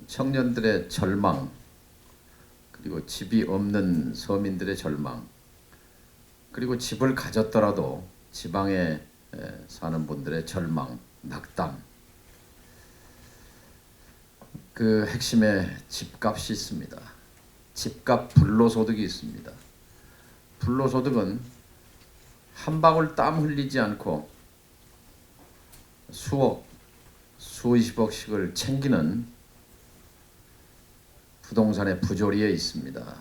청년들의 절망, 그리고 집이 없는 서민들의 절망, 그리고 집을 가졌더라도 지방에 사는 분들의 절망, 낙담. 그 핵심에 집값이 있습니다. 집값 불로소득이 있습니다. 불로소득은 한 방울 땀 흘리지 않고 수억, 수십억씩을 챙기는 부동산의 부조리에 있습니다.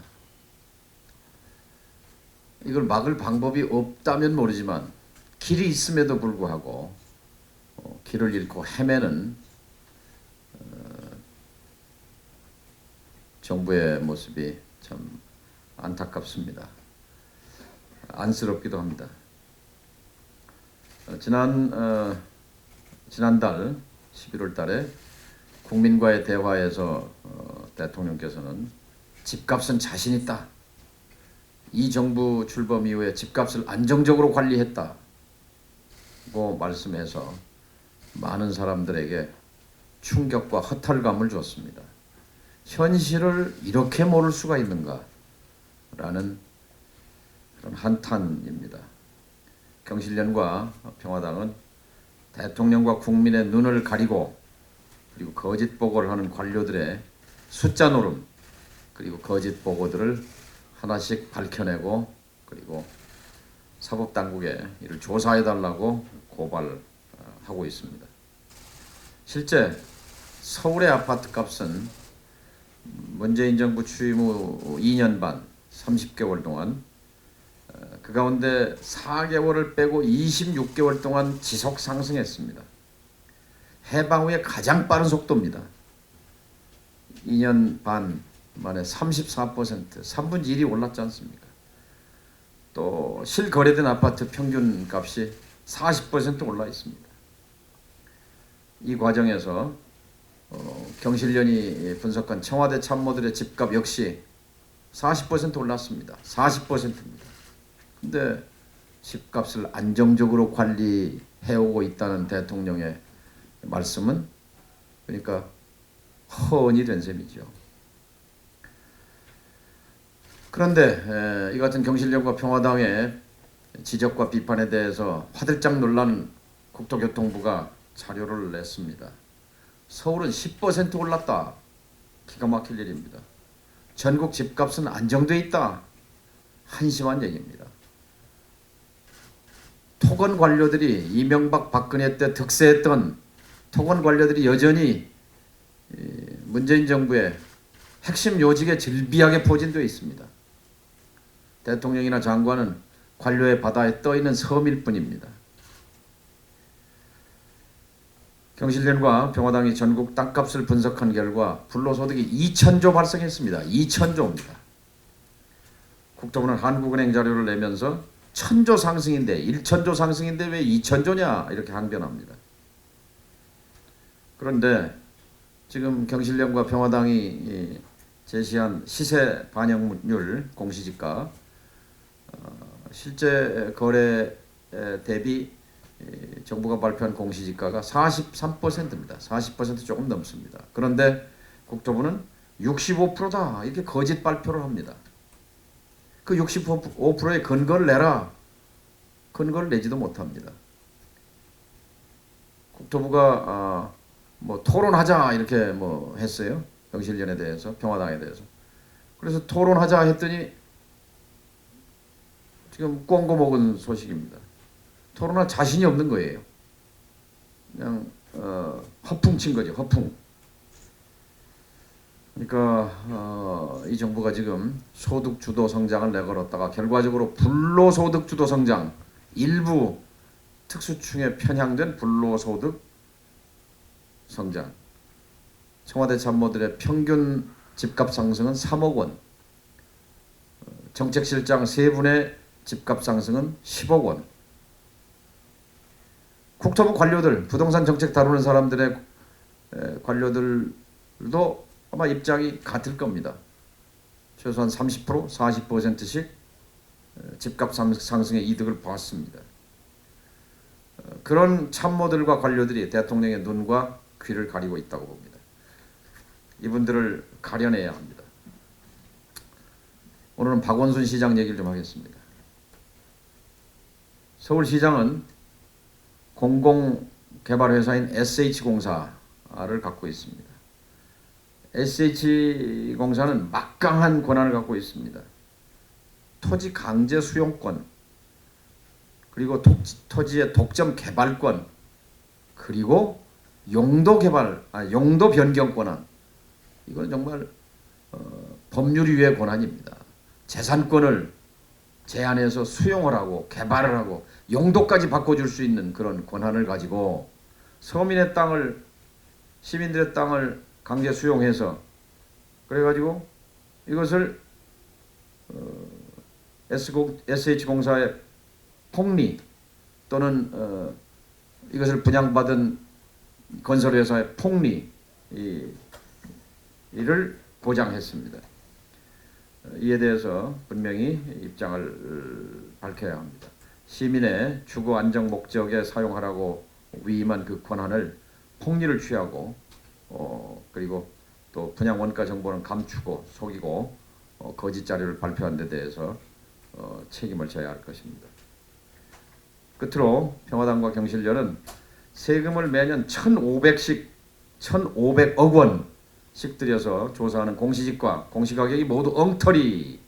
이걸 막을 방법이 없다면 모르지만 길이 있음에도 불구하고 길을 잃고 헤매는 정부의 모습이 참 안타깝습니다. 안쓰럽기도 합니다. 지난달 11월 달에 국민과의 대화에서 대통령께서는 집값은 자신 있다. 이 정부 출범 이후에 집값을 안정적으로 관리했다고 말씀해서 많은 사람들에게 충격과 허탈감을 줬습니다. 현실을 이렇게 모를 수가 있는가? 라는 그런 한탄입니다. 경실련과 평화당은 대통령과 국민의 눈을 가리고 그리고 거짓 보고를 하는 관료들의 숫자 노름 그리고 거짓 보고들을 하나씩 밝혀내고 그리고 사법당국에 이를 조사해달라고 고발하고 있습니다. 실제 서울의 아파트값은 문재인 정부 취임 후 2년 반 30개월 동안 그 가운데 4개월을 빼고 26개월 동안 지속 상승했습니다. 해방 후에 가장 빠른 속도입니다. 2년 반 만에 34%, 3분의 1이 올랐지 않습니까? 또 실거래된 아파트 평균 값이 40% 올라 있습니다. 이 과정에서 경실련이 분석한 청와대 참모들의 집값 역시 40% 올랐습니다. 40%입니다. 근데 집값을 안정적으로 관리해오고 있다는 대통령의 말씀은 그러니까 허언이 된 셈이죠. 그런데 이 같은 경실련과 평화당의 지적과 비판에 대해서 화들짝 놀란 국토교통부가 자료를 냈습니다. 서울은 10% 올랐다. 기가 막힐 일입니다. 전국 집값은 안정돼 있다. 한심한 얘기입니다. 토건 관료들이 이명박 박근혜 때 득세했던 토건 관료들이 여전히 문재인 정부의 핵심 요직에 즐비하게 포진되어 있습니다. 대통령이나 장관은 관료의 바다에 떠있는 섬일 뿐입니다. 경실련과 평화당이 전국 땅값을 분석한 결과 불로소득이 2,000조 발생했습니다. 2,000조입니다. 국토부는 한국은행 자료를 내면서 1,000조 상승인데 1,000조 상승인데 왜 2,000조냐 이렇게 항변합니다. 그런데 지금 경실련과 평화당이 제시한 시세 반영률 공시지가 실제 거래 대비 정부가 발표한 공시지가가 43%입니다. 40% 조금 넘습니다. 그런데 국토부는 65%다 이렇게 거짓 발표를 합니다. 그 65%의 근거를 내라. 근거를 내지도 못합니다. 국토부가 뭐 토론하자 이렇게 뭐 했어요. 경실련에 대해서 평화당에 대해서. 그래서 토론하자 했더니 지금 꽁고 먹은 소식입니다. 토론할 자신이 없는 거예요. 그냥 허풍 친 거죠. 허풍. 그러니까 이 정부가 지금 소득 주도 성장을 내걸었다가 결과적으로 불로소득 주도 성장, 일부 특수층에 편향된 불로소득 성장. 청와대 참모들의 평균 집값 상승은 3억 원. 정책실장 3분의 집값 상승은 10억 원. 국토부 관료들, 부동산 정책 다루는 사람들의 관료들도 아마 입장이 같을 겁니다. 최소한 30%, 40%씩 집값 상승의 이득을 봤습니다. 그런 참모들과 관료들이 대통령의 눈과 귀를 가리고 있다고 봅니다. 이분들을 가려내야 합니다. 오늘은 박원순 시장 얘기를 좀 하겠습니다. 서울시장은 공공개발회사인 SH공사를 갖고 있습니다. SH공사는 막강한 권한을 갖고 있습니다. 토지 강제 수용권, 그리고 토지의 독점 개발권, 그리고 용도 변경 권한. 이건 정말 법률위의 권한입니다. 재산권을 제한해서 수용을 하고 개발을 하고 용도까지 바꿔줄 수 있는 그런 권한을 가지고 서민의 땅을, 시민들의 땅을 강제 수용해서 그래가지고 이것을 SH공사의 폭리 또는 이것을 분양받은 건설회사의 폭리 이를 보장했습니다. 이에 대해서 분명히 입장을 밝혀야 합니다. 시민의 주거 안정 목적에 사용하라고 위임한 그 권한을 폭리를 취하고 그리고 또 분양 원가 정보는 감추고 속이고 거짓 자료를 발표한 데 대해서 책임을 져야 할 것입니다. 끝으로 평화당과 경실련은 세금을 매년 1,500억 원씩 들여서 조사하는 공시지가, 공시가격이 모두 엉터리고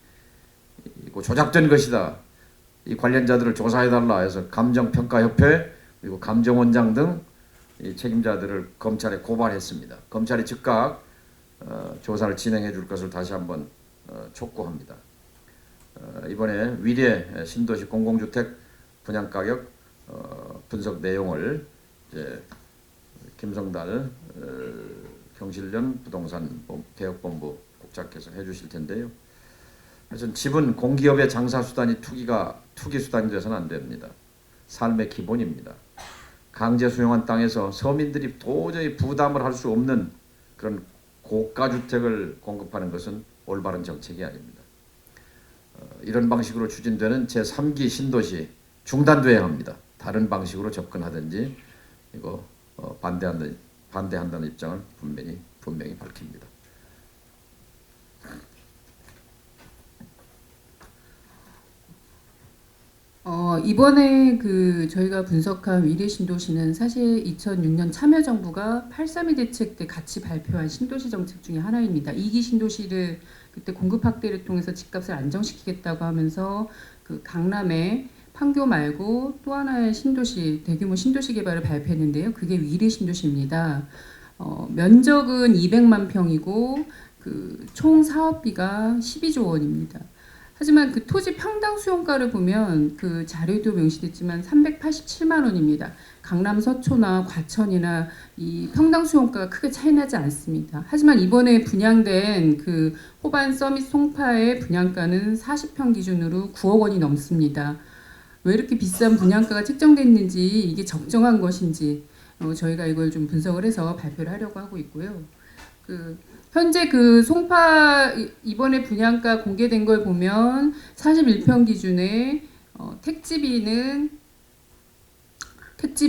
조작된 것이다. 이 관련자들을 조사해달라 해서 감정평가협회 그리고 감정원장 등 이 책임자들을 검찰에 고발했습니다. 검찰이 즉각 조사를 진행해 줄 것을 다시 한번 촉구합니다. 이번에 위례 신도시 공공주택 분양가격 분석 내용을 이제 김성달 경실련 부동산 개혁본부 국장께서 해주실 텐데요. 그래서 집은 공기업의 장사 수단이 투기 수단이 돼서는 안 됩니다. 삶의 기본입니다. 강제 수용한 땅에서 서민들이 도저히 부담을 할 수 없는 그런 고가 주택을 공급하는 것은 올바른 정책이 아닙니다. 이런 방식으로 추진되는 제3기 신도시 중단돼야 합니다. 다른 방식으로 접근하든지 이거 반대한다는 입장을 분명히 밝힙니다. 이번에 저희가 분석한 위례 신도시는 사실 2006년 참여정부가 8.3일 대책 때 같이 발표한 신도시 정책 중에 하나입니다. 2기 신도시를 그때 공급 확대를 통해서 집값을 안정시키겠다고 하면서 그 강남에 판교 말고 또 하나의 신도시, 대규모 신도시 개발을 발표했는데요. 그게 위례 신도시입니다. 면적은 200만 평이고 총 사업비가 12조 원입니다. 하지만 그 토지 평당 수용가를 보면 그 자료에도 명시됐지만 387만 원입니다. 강남 서초나 과천이나 이 평당 수용가가 크게 차이나지 않습니다. 하지만 이번에 분양된 그 호반 서밋 송파의 분양가는 40평 기준으로 9억 원이 넘습니다. 왜 이렇게 비싼 분양가가 책정됐는지, 이게 적정한 것인지 저희가 이걸 좀 분석을 해서 발표를 하려고 하고 있고요. 현재 송파 이번에 분양가 공개된 걸 보면 41평 기준에 택지비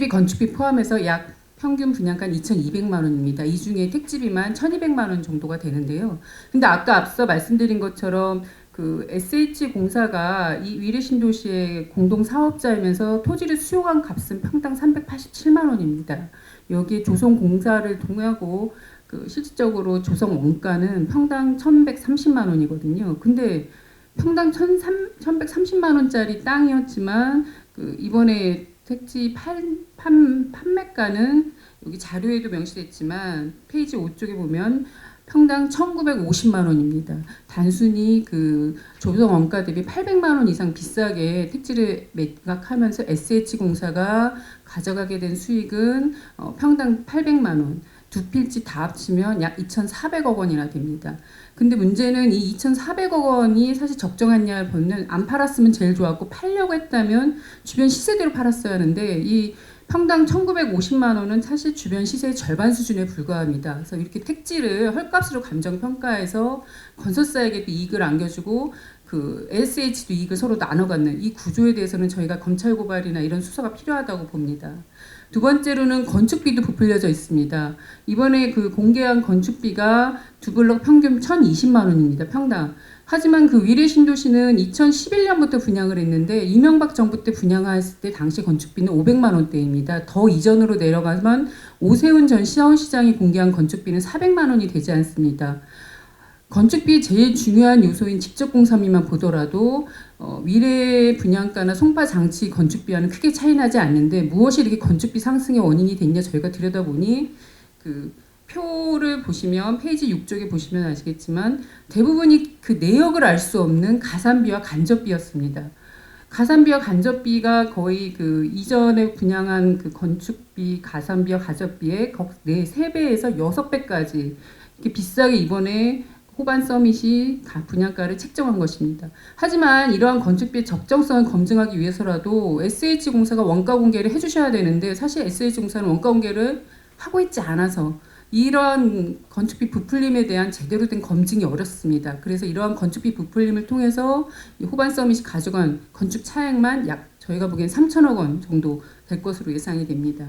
건축비 포함해서 약 평균 분양가 2,200만 원입니다. 이 중에 택지비만 1,200만 원 정도가 되는데요. 근데 아까 앞서 말씀드린 것처럼 SH공사가 이 위례 신도시의 공동 사업자이면서 토지를 수용한 값은 평당 387만 원입니다. 여기에 조성공사를 통하고 실질적으로 조성 원가는 평당 1,130만 원이거든요. 근데 평당 1,130만 원짜리 땅이었지만 이번에 택지 판매가는 여기 자료에도 명시됐지만 페이지 5쪽에 보면 평당 1,950만 원입니다. 단순히 조성 원가 대비 800만 원 이상 비싸게 택지를 매각하면서 SH공사가 가져가게 된 수익은 평당 800만 원. 두 필지 다 합치면 약 2,400억 원이나 됩니다. 근데 문제는 이 2,400억 원이 사실 적정했냐를 보면 안 팔았으면 제일 좋았고 팔려고 했다면 주변 시세대로 팔았어야 하는데 이 평당 1,950만 원은 사실 주변 시세의 절반 수준에 불과합니다. 그래서 이렇게 택지를 헐값으로 감정평가해서 건설사에게도 이익을 안겨주고 SH도 이익을 서로 나눠 갖는 이 구조에 대해서는 저희가 검찰 고발이나 이런 수사가 필요하다고 봅니다. 두 번째로는 건축비도 부풀려져 있습니다. 이번에 그 공개한 건축비가 두 블록 평균 1,020만 원입니다. 평당. 하지만 그 위례 신도시는 2011년부터 분양을 했는데 이명박 정부 때 분양했을 때 당시 건축비는 500만 원대입니다. 더 이전으로 내려가면 오세훈 전 서울시장이 공개한 건축비는 400만 원이 되지 않습니다. 건축비의 제일 중요한 요소인 직접 공사비만 보더라도 위례 분양가나 송파 장치 건축비와는 크게 차이나지 않는데 무엇이 이렇게 건축비 상승의 원인이 됐냐 저희가 들여다보니 그 표를 보시면 페이지 6쪽에 보시면 아시겠지만 대부분이 그 내역을 알 수 없는 가산비와 간접비였습니다. 가산비와 간접비가 거의 그 이전에 분양한 그 건축비, 가산비와 간접비의 3배에서 6배까지 이렇게 비싸게 이번에 호반 서밋이 분양가를 책정한 것입니다. 하지만 이러한 건축비의 적정성을 검증하기 위해서라도 SH공사가 원가 공개를 해주셔야 되는데 사실 SH공사는 원가 공개를 하고 있지 않아서 이러한 건축비 부풀림에 대한 제대로 된 검증이 어렵습니다. 그래서 이러한 건축비 부풀림을 통해서 호반 서밋이 가져간 건축 차액만 약 저희가 보기엔 3천억 원 정도 될 것으로 예상이 됩니다.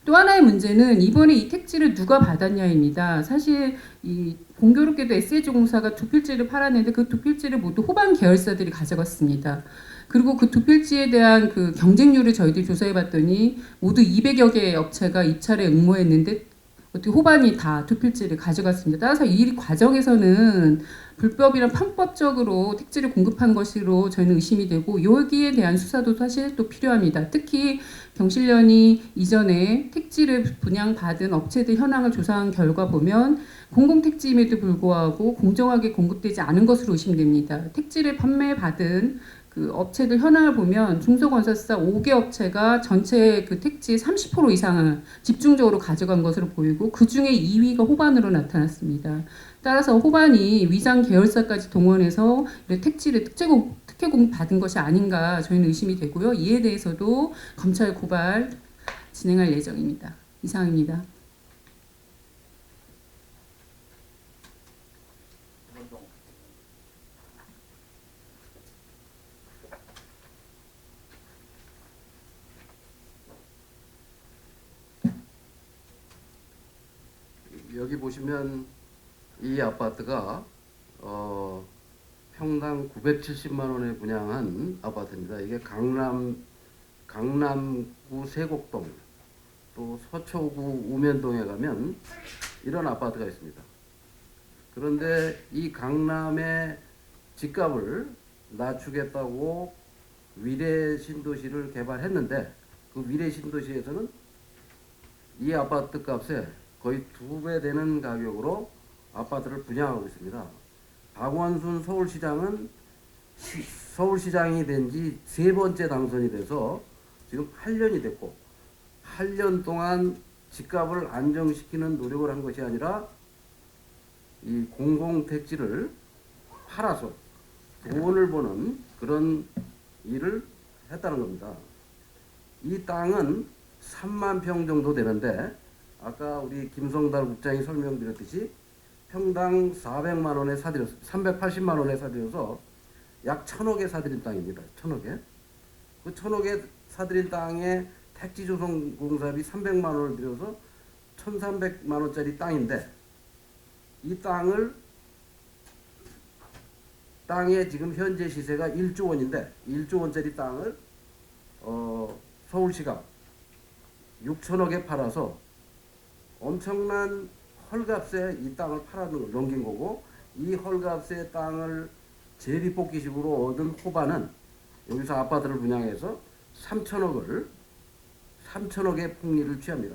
또 하나의 문제는 이번에 이 택지를 누가 받았냐입니다. 사실 이 공교롭게도 SH공사가 두 필지를 팔았는데 그 두 필지를 모두 호반 계열사들이 가져갔습니다. 그리고 그 두 필지에 대한 그 경쟁률을 저희들이 조사해봤더니 모두 200여 개의 업체가 입찰에 응모했는데 어떻게 호반이 다 두 필지를 가져갔습니다. 따라서 이 과정에서는 불법이나 편법적으로 택지를 공급한 것으로 저희는 의심이 되고 여기에 대한 수사도 사실 또 필요합니다. 특히 경실련이 이전에 택지를 분양받은 업체들 현황을 조사한 결과 보면 공공택지임에도 불구하고 공정하게 공급되지 않은 것으로 의심됩니다. 택지를 판매받은 그 업체들 현황을 보면 중소건설사 5개 업체가 전체 그 택지 30% 이상을 집중적으로 가져간 것으로 보이고 그 중에 2위가 호반으로 나타났습니다. 따라서 호반이 위장 계열사까지 동원해서 택지를 특혜 공급받은 것이 아닌가 저희는 의심이 되고요. 이에 대해서도 검찰 고발 진행할 예정입니다. 이상입니다. 여기 보시면 이 아파트가 평당 970만 원에 분양한 아파트입니다. 이게 강남구 세곡동 또 서초구 우면동에 가면 이런 아파트가 있습니다. 그런데 이 강남의 집값을 낮추겠다고 위례 신도시를 개발했는데 그 위례 신도시에서는 이 아파트 값에 거의 2배 되는 가격으로 아파트를 분양하고 있습니다. 박원순 서울시장은 서울시장이 된 지 3번째 당선이 돼서 지금 8년이 됐고 8년 동안 집값을 안정시키는 노력을 한 것이 아니라 이 공공택지를 팔아서 돈을 버는 그런 일을 했다는 겁니다. 이 땅은 3만 평 정도 되는데 아까 우리 김성달 국장이 설명드렸듯이 평당 400만 원에 사들여서 380만 원에 사들여서 약 1,000억에 사들인 땅입니다. 1,000억에. 그 1,000억에 사들인 땅에 택지 조성 공사비 300만 원을 들여서 1,300만 원짜리 땅인데 이 땅의 지금 현재 시세가 1조 원인데 1조 원짜리 땅을 서울시가 6천억에 팔아서 엄청난 헐값에 이 땅을 넘긴 거고 이 헐값의 땅을 제비뽑기식으로 얻은 호반은 여기서 아파트를 분양해서 3천억의 폭리를 취합니다.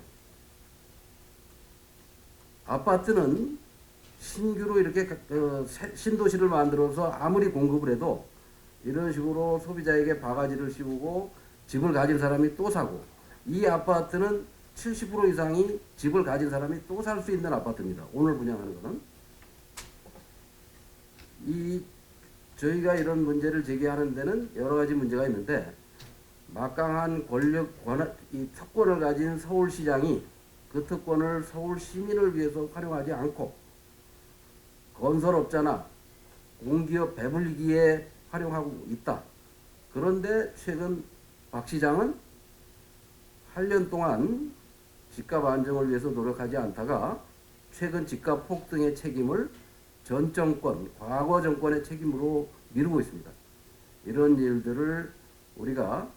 아파트는 신규로 이렇게 신도시를 만들어서 아무리 공급을 해도 이런 식으로 소비자에게 바가지를 씌우고 집을 가진 사람이 또 사고 이 아파트는 70% 이상이 집을 가진 사람이 또 살 수 있는 아파트입니다. 오늘 분양하는 것은. 저희가 이런 문제를 제기하는 데는 여러 가지 문제가 있는데 막강한 이 특권을 가진 서울시장이 그 특권을 서울 시민을 위해서 활용하지 않고 건설업자나 공기업 배불리기에 활용하고 있다. 그런데 최근 박 시장은 8년 동안 집값 안정을 위해서 노력하지 않다가 최근 집값 폭등의 책임을 전 정권, 과거 정권의 책임으로 미루고 있습니다. 이런 일들을 우리가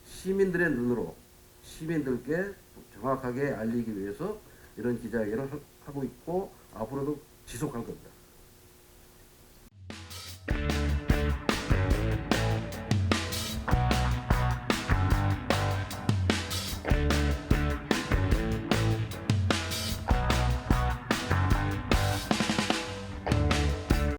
시민들의 눈으로 시민들께 정확하게 알리기 위해서 이런 기자회견을 하고 있고 앞으로도 지속할 겁니다.